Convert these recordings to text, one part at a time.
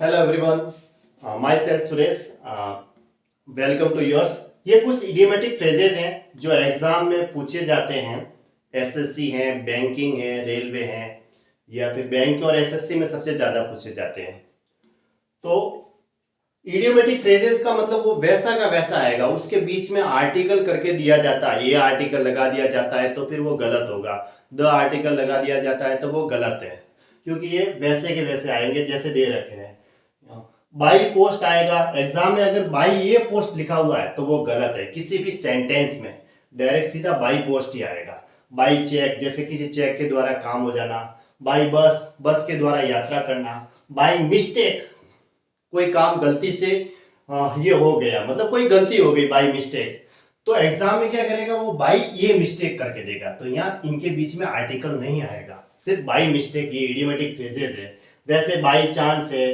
Hello everyone, myself Suresh, welcome to yours. ये कुछ idiomatic phrases हैं जो एग्जाम में पूछे जाते हैं। एसएससी हैं, बैंकिंग है, रेलवे हैं, या फिर बैंक और एसएससी में सबसे ज़्यादा पूछे जाते हैं। तो इडियोमेटिक फ्रेजेस का मतलब वो वैसा का वैसा आएगा, उसके बीच में आर्टिकल करके दिया जाता है। ये आर्टिकल लगा दिया जाता है तो फिर वो गलत होगा, द आर्टिकल लगा दिया जाता है तो वो गलत है, क्योंकि ये वैसे के वैसे आएंगे जैसे दे रखे हैं। बाई पोस्ट आएगा एग्जाम में, अगर बाई ये पोस्ट लिखा हुआ है तो वो गलत है। किसी भी सेंटेंस में डायरेक्ट सीधा बाई पोस्ट ही आएगा। बाई चेक, जैसे किसी चेक के द्वारा काम हो जाना। बाई बस, बस के द्वारा यात्रा करना। बाई मिस्टेक, कोई काम गलती से ये हो गया, मतलब कोई गलती हो गई बाई मिस्टेक, तो एग्जाम में क्या करेगा वो बाई ये मिस्टेक करके देगा। तो यहाँ इनके बीच में आर्टिकल नहीं आएगा, सिर्फ बाई मिस्टेक। ये इडियोमेटिक फ्रेजेस है। वैसे बाई चांस है,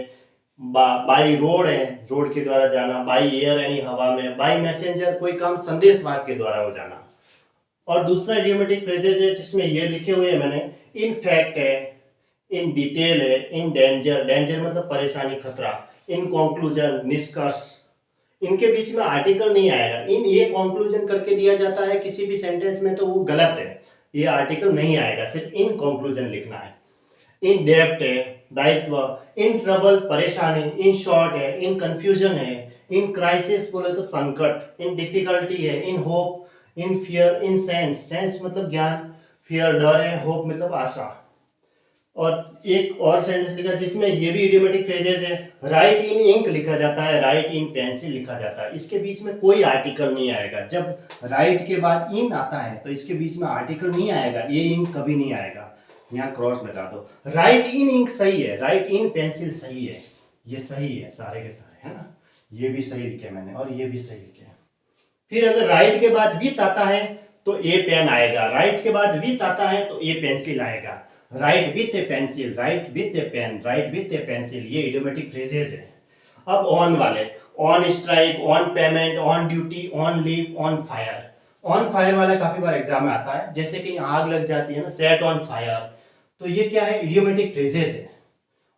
बाई रोड है, रोड के द्वारा जाना। बाई एयर यानी हवा में। बाई मैसेंजर, कोई काम संदेश वाहक के द्वारा हो जाना। और दूसरा इडियोमेटिक फ्रेजेस है जिसमें ये लिखे हुए हैं मैंने, इन फैक्ट है, इन डिटेल है, इन डेंजर, डेंजर मतलब परेशानी, खतरा, इन कंक्लूजन, निष्कर्ष। इनके बीच में आर्टिकल नहीं आएगा। इन ये कंक्लूजन करके दिया जाता है किसी भी सेंटेंस में तो वो गलत है, ये आर्टिकल नहीं आएगा, सिर्फ इन कंक्लूजन लिखना है। इन डेप्ट है, दायित्व। इन ट्रबल, परेशानी। इन शॉर्ट है, इन कंफ्यूजन है। इन क्राइसिस बोले तो संकट। इन डिफिकल्टी है, in hope, in fear, in sense, sense मतलब ज्ञान, फियर डर है, होप मतलब आशा। और एक और सेंटेंस लिखा जिसमें ये भी इडियोमेटिक फ्रेजेस है, राइट इन इंक लिखा जाता है, राइट इन पेंसिल लिखा जाता है। इसके बीच में कोई आर्टिकल नहीं आएगा। जब राइट के बाद इन आता है तो इसके बीच में आर्टिकल नहीं आएगा, ये इंक कभी नहीं आएगा। यहाँ क्रॉस लगा दो। राइट इन इंक सही है, राइट इन पेंसिल सही है, ये सही है सारे के सारे, है ना। ये भी सही लिखे मैंने और ये भी सही लिखे। फिर अगर राइट के बाद विथ आता है तो ए पेन आएगा, राइट के बाद विथ आता है तो ए पेंसिल आएगा। Write with a pencil, write with a pen, write with a pencil, ये इडियोमेटिक फ्रेजेस है। अब ऑन वाले, on strike, on payment, on duty, on leave, on fire. On fire वाला काफी बार एग्जाम में आता है, जैसे कि आग लग जाती है ना, सेट ऑन फायर, तो ये क्या है, इडियोमेटिक फ्रेजेस है।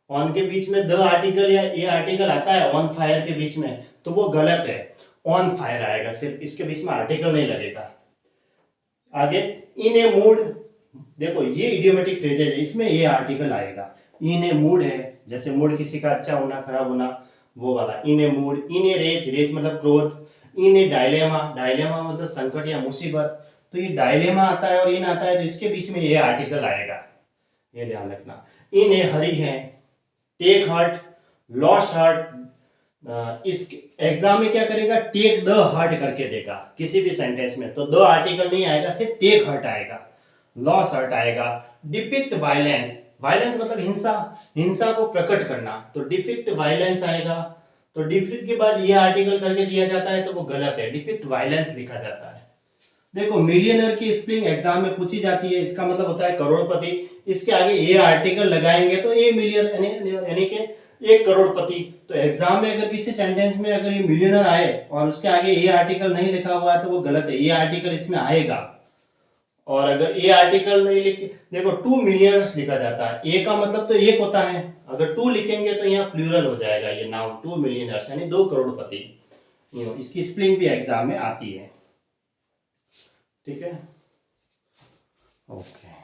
ऑन के बीच में द आर्टिकल या ए आर्टिकल आता है ऑन फायर के बीच में तो वो गलत है, ऑन फायर आएगा, सिर्फ इसके बीच में आर्टिकल नहीं लगेगा। आगे इन ए मूड, देखो ये इडियोमेटिक फ्रेजेस है, इसमें ये आर्टिकल आएगा। इन ए मूड है, जैसे मूड किसी का अच्छा होना खराब होना, वो वाला इन ए मूड। इन ए रेज, रेज मतलब क्रोध। इन ए डायलेमा, डायलेमा मतलब संकट या मुसीबत, तो ये डायलेमा आता है और इन आता है तो इसके बीच में ये आर्टिकल आएगा, ये ध्यान रखना। इन ए हरी है, टेक हर्ट, लॉस हर्ट। इस एग्जाम में क्या करेगा, टेक द हर्ट करके देगा किसी भी सेंटेंस में, तो द आर्टिकल नहीं आएगा, सिर्फ टेक हर्ट आएगा, लॉस हर्ट आएगा। डिपिक्ट वायलेंस, वायलेंस मतलब हिंसा, हिंसा को प्रकट करना, तो डिपिक्ट वायलेंस आएगा। तो डिपिक्ट के बाद ये आर्टिकल करके दिया जाता है तो वो गलत है, डिपिक्ट वायलेंस लिखा जाता है। देखो मिलियनर की स्पेलिंग एग्जाम में पूछी जाती है, इसका मतलब होता है करोड़पति। इसके आगे ये आर्टिकल लगाएंगे तो ये मिलियन यानी कि 1 करोड़पति। तो एग्जाम में अगर किसी सेंटेंस में अगर ये मिलियनर आए और उसके आगे ये आर्टिकल नहीं लिखा हुआ है तो वो गलत है, ये आर्टिकल इसमें आएगा। और अगर ये आर्टिकल नहीं लिखे, देखो 2 मिलियनर्स लिखा जाता है, ए का मतलब तो एक होता है, अगर 2 लिखेंगे तो यहाँ प्लूरल हो जाएगा, ये नाउन 2 मिलियनर्स यानी 2 करोड़पति। इसकी स्पेलिंग भी एग्जाम में आती है, ठीक है। ओके।